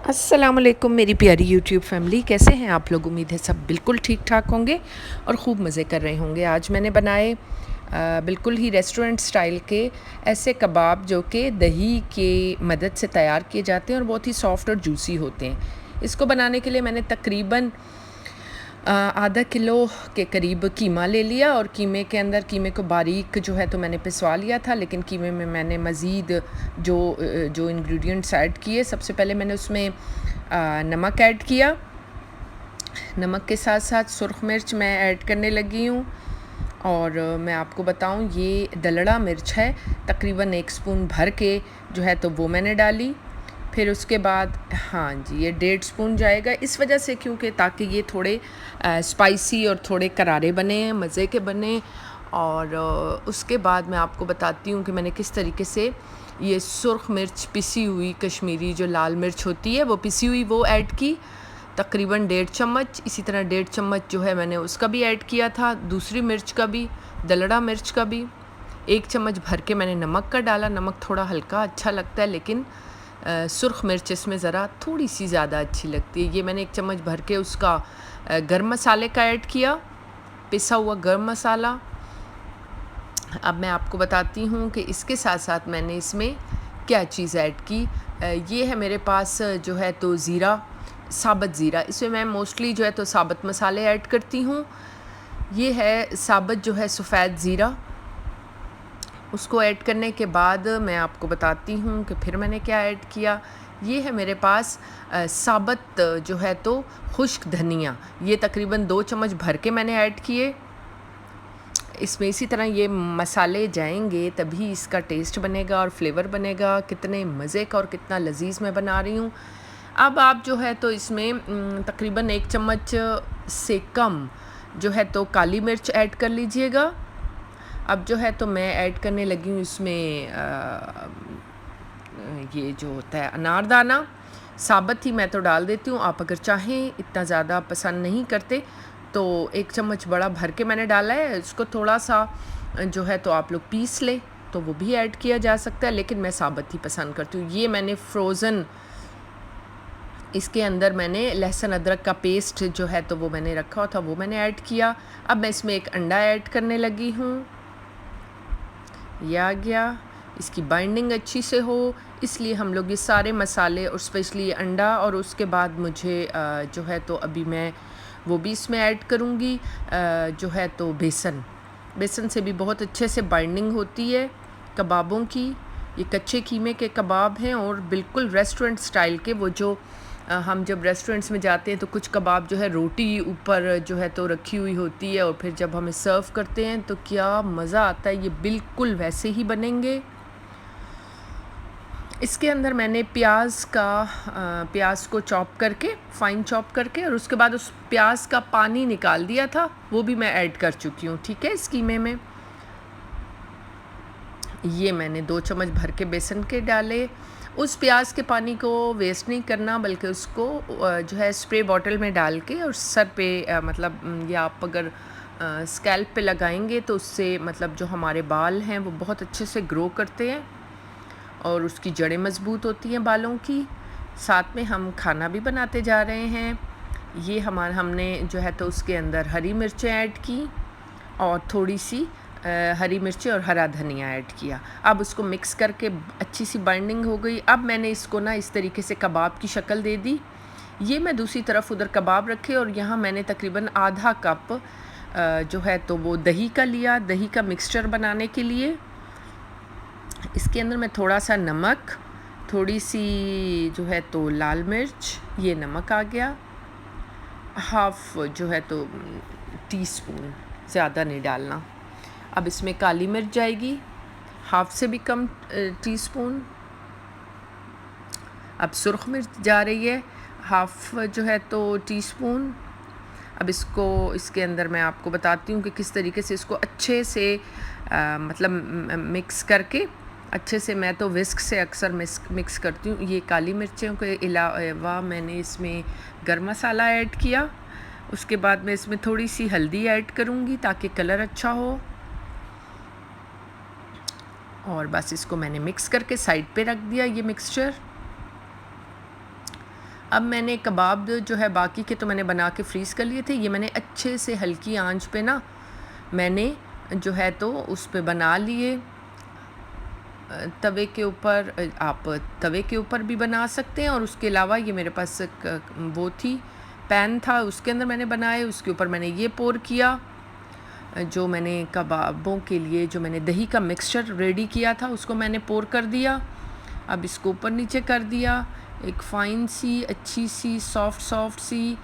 अस्सलामुअलैकुम मेरी प्यारी यूट्यूब फैमिली, कैसे हैं आप लोग। उम्मीद है सब बिल्कुल ठीक ठाक होंगे और ख़ूब मज़े कर रहे होंगे। आज मैंने बनाए बिल्कुल ही रेस्टोरेंट स्टाइल के ऐसे कबाब जो कि दही की मदद से तैयार किए जाते हैं और बहुत ही सॉफ्ट और जूसी होते हैं। इसको बनाने के लिए मैंने तकरीबन आधा किलो के करीब कीमा ले लिया और कीमे को बारीक जो है तो मैंने पिसवा लिया था। लेकिन कीमे में मैंने मज़ीद जो इंग्रेडिएंट्स ऐड किए, सबसे पहले मैंने उसमें नमक ऐड किया। नमक के साथ साथ सुरख मिर्च मैं ऐड करने लगी हूँ। और मैं आपको बताऊँ, ये दलड़ा मिर्च है, तकरीबन 1 स्पून भर के जो है तो वो मैंने डाली। फिर उसके बाद हाँ जी, ये 1.5 स्पून जाएगा, इस वजह से क्योंकि ताकि ये थोड़े स्पाइसी और थोड़े करारे बने, मज़े के बने। और उसके बाद मैं आपको बताती हूँ कि मैंने किस तरीके से ये सुरख मिर्च पिसी हुई कश्मीरी जो लाल मिर्च होती है वो पिसी हुई वो ऐड की, तकरीबन 1.5 चम्मच। इसी तरह 1.5 चम्मच जो है मैंने उसका भी ऐड किया था, दूसरी मिर्च का भी, दलड़ा मिर्च का भी। 1 चम्मच भर के मैंने नमक का डाला। नमक थोड़ा हल्का अच्छा लगता है, लेकिन सुरख मिर्च इसमें ज़रा थोड़ी सी ज़्यादा अच्छी लगती है। ये मैंने 1 चम्मच भर के उसका गरम मसाले का ऐड किया, पिसा हुआ गरम मसाला। अब मैं आपको बताती हूँ कि इसके साथ साथ मैंने इसमें क्या चीज़ ऐड की। ये है मेरे पास जो है तो ज़ीरा, साबुत ज़ीरा। इसमें मैं मोस्टली जो है तो साबुत मसाले ऐड करती हूँ। ये है साबुत जो है सफ़ेद ज़ीरा। उसको ऐड करने के बाद मैं आपको बताती हूँ कि फिर मैंने क्या ऐड किया। ये है मेरे पास साबुत जो है तो खुश्क धनिया, ये तकरीबन 2 चम्मच भर के मैंने ऐड किए। इसमें इसी तरह ये मसाले जाएंगे तभी इसका टेस्ट बनेगा और फ्लेवर बनेगा। कितने मज़े का और कितना लजीज मैं बना रही हूँ। अब आप जो है तो इसमें तकरीबन 1 चम्मच से कम जो है तो काली मिर्च ऐड कर लीजिएगा। अब जो है तो मैं ऐड करने लगी हूँ इसमें ये जो होता है अनारदाना, साबुत ही मैं तो डाल देती हूँ। आप अगर चाहें, इतना ज़्यादा पसंद नहीं करते तो 1 चम्मच बड़ा भर के मैंने डाला है। इसको थोड़ा सा जो है तो आप लोग पीस लें तो वो भी ऐड किया जा सकता है, लेकिन मैं साबुत ही पसंद करती हूँ। ये मैंने फ्रोज़न, इसके अंदर मैंने लहसुन अदरक का पेस्ट जो है तो वो मैंने रखा था, वो मैंने ऐड किया। अब मैं इसमें एक अंडा ऐड करने लगी हूँ। यह आ गया। इसकी बाइंडिंग अच्छी से हो इसलिए हम लोग ये सारे मसाले और स्पेशली अंडा, और उसके बाद मुझे जो है तो अभी मैं वो भी इसमें ऐड करूँगी जो है तो बेसन से भी बहुत अच्छे से बाइंडिंग होती है कबाबों की। ये कच्चे कीमे के कबाब हैं और बिल्कुल रेस्टोरेंट स्टाइल के। वो जो हम जब रेस्टोरेंट्स में जाते हैं तो कुछ कबाब जो है रोटी ऊपर जो है तो रखी हुई होती है और फिर जब हमें सर्व करते हैं तो क्या मज़ा आता है, ये बिल्कुल वैसे ही बनेंगे। इसके अंदर मैंने प्याज को चॉप करके, फाइन चॉप करके, और उसके बाद उस प्याज का पानी निकाल दिया था, वो भी मैं ऐड कर चुकी हूँ। ठीक है, इस कीमे में ये मैंने 2 चम्मच भर के बेसन के डाले। उस प्याज के पानी को वेस्ट नहीं करना, बल्कि उसको जो है स्प्रे बॉटल में डाल के और सर पे मतलब या आप अगर स्कैल्प पे लगाएंगे तो उससे मतलब जो हमारे बाल हैं वो बहुत अच्छे से ग्रो करते हैं और उसकी जड़ें मज़बूत होती हैं बालों की। साथ में हम खाना भी बनाते जा रहे हैं। ये हमने जो है तो उसके अंदर हरी मिर्चें ऐड की और थोड़ी सी हरी मिर्ची और हरा धनिया ऐड किया। अब उसको मिक्स करके अच्छी सी बाइंडिंग हो गई। अब मैंने इसको ना इस तरीके से कबाब की शक्ल दे दी। ये मैं दूसरी तरफ उधर कबाब रखे और यहाँ मैंने तकरीबन आधा कप जो है तो वो दही का लिया, दही का मिक्सचर बनाने के लिए। इसके अंदर मैं थोड़ा सा नमक, थोड़ी सी जो है तो लाल मिर्च, ये नमक आ गया, हाफ जो है तो टीस्पून, ज़्यादा नहीं डालना। अब इसमें काली मिर्च जाएगी, हाफ से भी कम टीस्पून। अब सुरख मिर्च जा रही है, हाफ जो है तो टीस्पून। अब इसके अंदर मैं आपको बताती हूँ कि किस तरीके से इसको अच्छे से मतलब मिक्स करके अच्छे से, मैं तो विस्क से अक्सर मिक्स करती हूँ। ये काली मिर्चों के अलावा मैंने इसमें गरम मसाला ऐड किया। उसके बाद मैं इसमें थोड़ी सी हल्दी ऐड करूँगी ताकि कलर अच्छा हो। और बस इसको मैंने मिक्स करके साइड पे रख दिया ये मिक्सचर। अब मैंने कबाब जो है बाकी के तो मैंने बना के फ्रीज़ कर लिए थे, ये मैंने अच्छे से हल्की आंच पे ना मैंने जो है तो उस पे बना लिए। तवे के ऊपर आप तवे के ऊपर भी बना सकते हैं, और उसके अलावा ये मेरे पास वो थी, पैन था, उसके अंदर मैंने बनाए। उसके ऊपर मैंने ये पोर किया, जो मैंने कबाबों के लिए जो मैंने दही का मिक्सचर रेडी किया था उसको मैंने पोर कर दिया। अब इसको ऊपर नीचे कर दिया, एक फ़ाइन सी अच्छी सी सॉफ्ट सी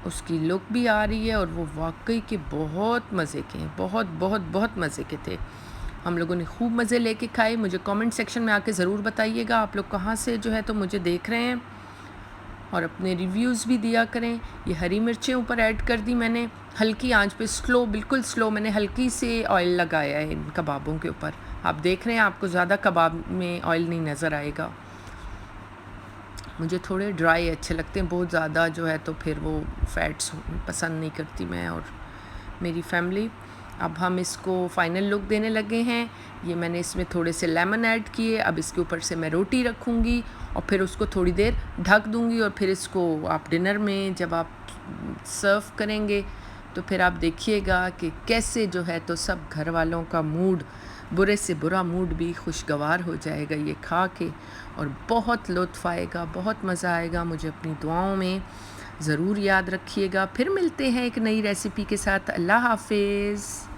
उसकी लुक भी आ रही है, और वो वाकई के बहुत मज़े के हैं, बहुत बहुत बहुत मज़े के थे। हम लोगों ने खूब मज़े लेके खाए। मुझे कमेंट सेक्शन में आके ज़रूर बताइएगा आप लोग कहाँ से जो है तो मुझे देख रहे हैं, और अपने रिव्यूज़ भी दिया करें। ये हरी मिर्चें ऊपर ऐड कर दी मैंने, हल्की आंच पे, स्लो, बिल्कुल स्लो, मैंने हल्की से ऑयल लगाया है इन कबाबों के ऊपर। आप देख रहे हैं, आपको ज़्यादा कबाब में ऑयल नहीं नज़र आएगा। मुझे थोड़े ड्राई अच्छे लगते हैं, बहुत ज़्यादा जो है तो फिर वो फैट्स पसंद नहीं करती मैं और मेरी फैमिली। अब हम इसको फ़ाइनल लुक देने लगे हैं। ये मैंने इसमें थोड़े से लेमन ऐड किए। अब इसके ऊपर से मैं रोटी रखूँगी और फिर उसको थोड़ी देर ढक दूँगी, और फिर इसको आप डिनर में जब आप सर्व करेंगे तो फिर आप देखिएगा कि कैसे जो है तो सब घर वालों का मूड, बुरे से बुरा मूड भी खुशगवार हो जाएगा ये खा के, और बहुत लुत्फ़ आएगा, बहुत मज़ा आएगा। मुझे अपनी दुआओं में ज़रूर याद रखिएगा। फिर मिलते हैं एक नई रेसिपी के साथ। अल्लाह हाफ़िज़।